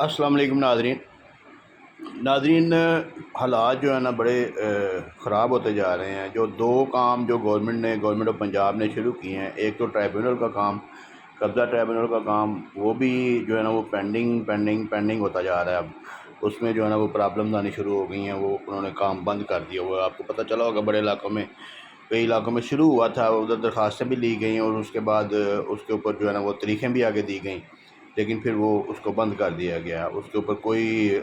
السلام علیکم ناظرین حالات جو ہے نا بڑے خراب ہوتے جا رہے ہیں۔ جو دو کام جو گورنمنٹ آف پنجاب نے شروع کیے ہیں، ایک تو ٹرائیبونل کا کام، قبضہ ٹرائیبونل کا کام، وہ بھی جو ہے نا وہ پینڈنگ ہوتا جا رہا ہے۔ اب اس میں جو ہے نا وہ پرابلمز آنی شروع ہو گئی ہیں، وہ انہوں نے کام بند کر دیا ہوا ہے۔ آپ کو پتہ چلا ہوگا بڑے علاقوں میں، کئی علاقوں میں شروع ہوا تھا، ادھر درخواستیں بھی لی گئیں اور اس کے بعد اس کے اوپر جو ہے نا وہ تاریخیں بھی آگے دی گئیں، لیکن پھر وہ اس کو بند کر دیا گیا۔ اس کے اوپر کوئی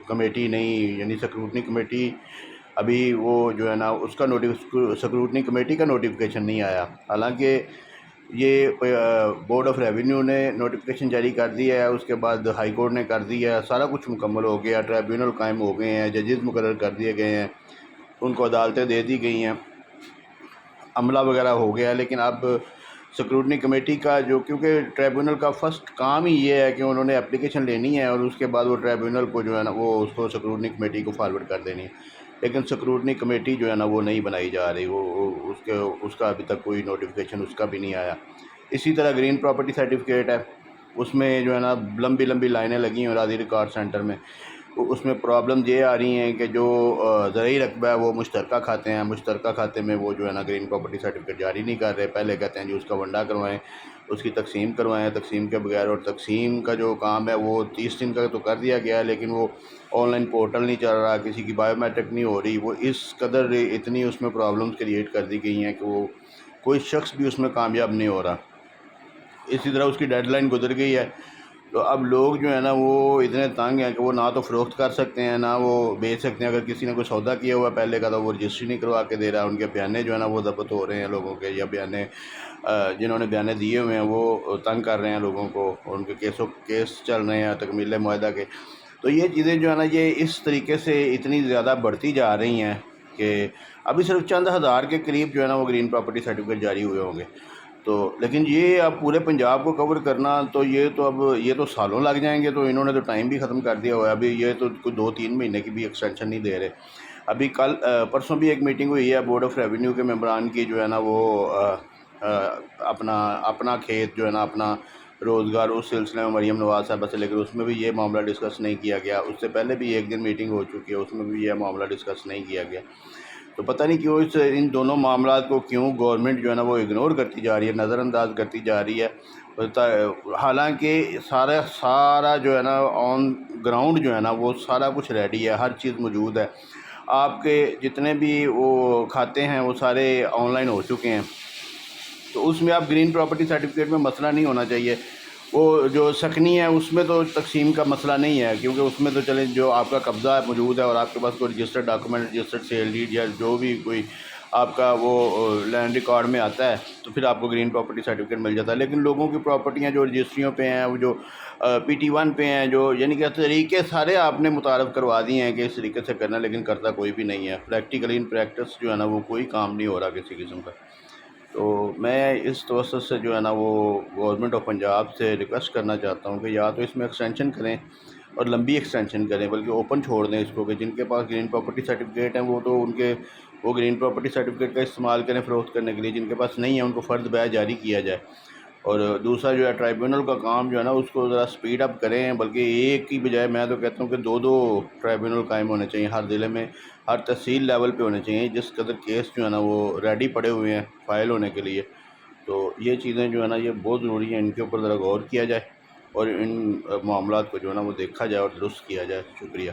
کمیٹی نہیں، یعنی سکروٹنی کمیٹی ابھی وہ جو ہے نا اس کا سکروٹنی کمیٹی کا نوٹیفیکیشن نہیں آیا۔ حالانکہ یہ بورڈ آف ریونیو نے نوٹیفیکیشن جاری کر دیا ہے، اس کے بعد ہائی کورٹ نے کر دیا ہے، سارا کچھ مکمل ہو گیا، ٹرائیبونل قائم ہو گئے ہیں، ججز مقرر کر دیے گئے ہیں، ان کو عدالتیں دے دی گئی ہیں، عملہ وغیرہ ہو گیا ہے۔ لیکن اب سکروٹنی کمیٹی کا کیونکہ ٹرائیبونل کا فرسٹ کام ہی یہ ہے کہ انہوں نے اپلیکیشن لینی ہے اور اس کے بعد وہ ٹرائیبونل کو جو ہے نا وہ اس کو سکروٹنی کمیٹی کو فارورڈ کر دینی ہے، لیکن سکروٹنی کمیٹی جو ہے نا وہ نہیں بنائی جا رہی، اس کا ابھی تک کوئی نوٹیفیکیشن اس کا بھی نہیں آیا۔ اسی طرح گرین پراپرٹی سرٹیفکیٹ ہے، اس میں جو ہے نا لمبی لائنیں لگی ہیں راضی ریکارڈ سینٹر میں۔ اس میں پرابلم یہ آ رہی ہیں کہ جو زرعی رقبہ ہے وہ مشترکہ کھاتے ہیں، مشترکہ کھاتے میں وہ جو ہے نا گرین پراپرٹی سرٹیفکیٹ جاری نہیں کر رہے۔ پہلے کہتے ہیں جی اس کا ونڈا کروائیں، اس کی تقسیم کروائیں، تقسیم کے بغیر، اور تقسیم کا جو کام ہے وہ 30 دن کا تو کر دیا گیا ہے، لیکن وہ آن لائن پورٹل نہیں چل رہا، کسی کی بایو میٹرک نہیں ہو رہی۔ وہ اس قدر اتنی اس میں پرابلمز کریٹ کر دی گئی ہیں کہ وہ کوئی شخص بھی اس میں کامیاب نہیں ہو رہا۔ اسی طرح اس کی ڈیڈ لائن گزر گئی ہے، تو اب لوگ جو ہے نا وہ اتنے تنگ ہیں کہ وہ نہ تو فروخت کر سکتے ہیں نہ وہ بیچ سکتے ہیں۔ اگر کسی نے کوئی سودا کیا ہوا پہلے کا تو وہ رجسٹری نہیں کروا کے دے رہا، ان کے بیانے جو ہے نا وہ ضبط ہو رہے ہیں لوگوں کے، یا بیانے جنہوں نے بیانے دیے ہوئے ہیں وہ تنگ کر رہے ہیں لوگوں کو، اور ان کے کیس چل رہے ہیں تکمیل معاہدہ کے۔ تو یہ چیزیں جو ہے نا یہ اس طریقے سے اتنی زیادہ بڑھتی جا رہی ہیں کہ ابھی صرف چند ہزار کے قریب جو ہے نا وہ گرین پراپرٹی سرٹیفکیٹ جاری ہوئے ہوں گے۔ تو لیکن یہ اب پورے پنجاب کو کور کرنا تو یہ تو سالوں لگ جائیں گے، تو انہوں نے تو ٹائم بھی ختم کر دیا ہوا ہے۔ ابھی یہ تو کوئی 2-3 مہینے کی بھی ایکسٹینشن نہیں دے رہے۔ ابھی پرسوں بھی ایک میٹنگ ہوئی ہے بورڈ آف ریونیو کے ممبران کی، جو ہے نا وہ اپنا کھیت جو ہے نا اپنا روزگار اس سلسلے میں مریم نواز صاحبہ سے، لیکن اس میں بھی یہ معاملہ ڈسکس نہیں کیا گیا۔ اس سے پہلے بھی ایک دن میٹنگ ہو چکی ہے، اس میں بھی یہ معاملہ ڈسکس نہیں کیا گیا۔ تو پتہ نہیں کیوں ان دونوں معاملات کو گورنمنٹ جو ہے نا وہ اگنور کرتی جا رہی ہے، نظر انداز کرتی جا رہی ہے۔ حالانکہ سارا جو ہے نا آن گراؤنڈ جو ہے نا وہ سارا کچھ ریڈی ہے، ہر چیز موجود ہے۔ آپ کے جتنے بھی وہ کھاتے ہیں وہ سارے آن لائن ہو چکے ہیں، تو اس میں آپ گرین پراپرٹی سرٹیفکیٹ میں مسئلہ نہیں ہونا چاہیے۔ وہ جو سکنی ہے اس میں تو تقسیم کا مسئلہ نہیں ہے، کیونکہ اس میں تو چلیں جو آپ کا قبضہ موجود ہے اور آپ کے پاس کوئی registered document, registered sale deed یا جو بھی کوئی آپ کا وہ لینڈ ریکارڈ میں آتا ہے تو پھر آپ کو گرین پراپرٹی سرٹیفکیٹ مل جاتا ہے۔ لیکن لوگوں کی پراپرٹیاں جو رجسٹریوں پہ ہیں، وہ جو PT1 پہ ہیں، جو یعنی کہ طریقے سارے آپ نے متعارف کروا دیے ہیں کہ اس طریقے سے کرنا، لیکن کرتا کوئی بھی نہیں ہے۔ پریکٹیکلی ان پریکٹس جو ہے نا وہ کوئی کام نہیں ہو رہا کسی قسم کا۔ تو میں اس توسط سے جو ہے نا وہ گورنمنٹ آف پنجاب سے ریکویسٹ کرنا چاہتا ہوں کہ یا تو اس میں ایکسٹینشن کریں اور لمبی ایکسٹینشن کریں، بلکہ اوپن چھوڑ دیں اس کو، کہ جن کے پاس گرین پراپرٹی سرٹیفکیٹ ہیں وہ تو وہ گرین پراپرٹی سرٹیفکیٹ کا استعمال کریں فروخت کرنے کے لیے، جن کے پاس نہیں ہے ان کو فرض بیع جاری کیا جائے۔ اور دوسرا جو ہے ٹرائیبونل کا کام جو ہے نا اس کو ذرا سپیڈ اپ کریں، بلکہ ایک کی بجائے میں تو کہتا ہوں کہ 2 ٹرائیبونل قائم ہونے چاہیے ہر ضلع میں، ہر تحصیل لیول پہ ہونے چاہیے، جس قدر کیس جو ہے نا وہ ریڈی پڑے ہوئے ہیں فائل ہونے کے لیے۔ تو یہ چیزیں جو ہے نا یہ بہت ضروری ہیں، ان کے اوپر ذرا غور کیا جائے اور ان معاملات کو جو ہے نا وہ دیکھا جائے اور درست کیا جائے۔ شکریہ۔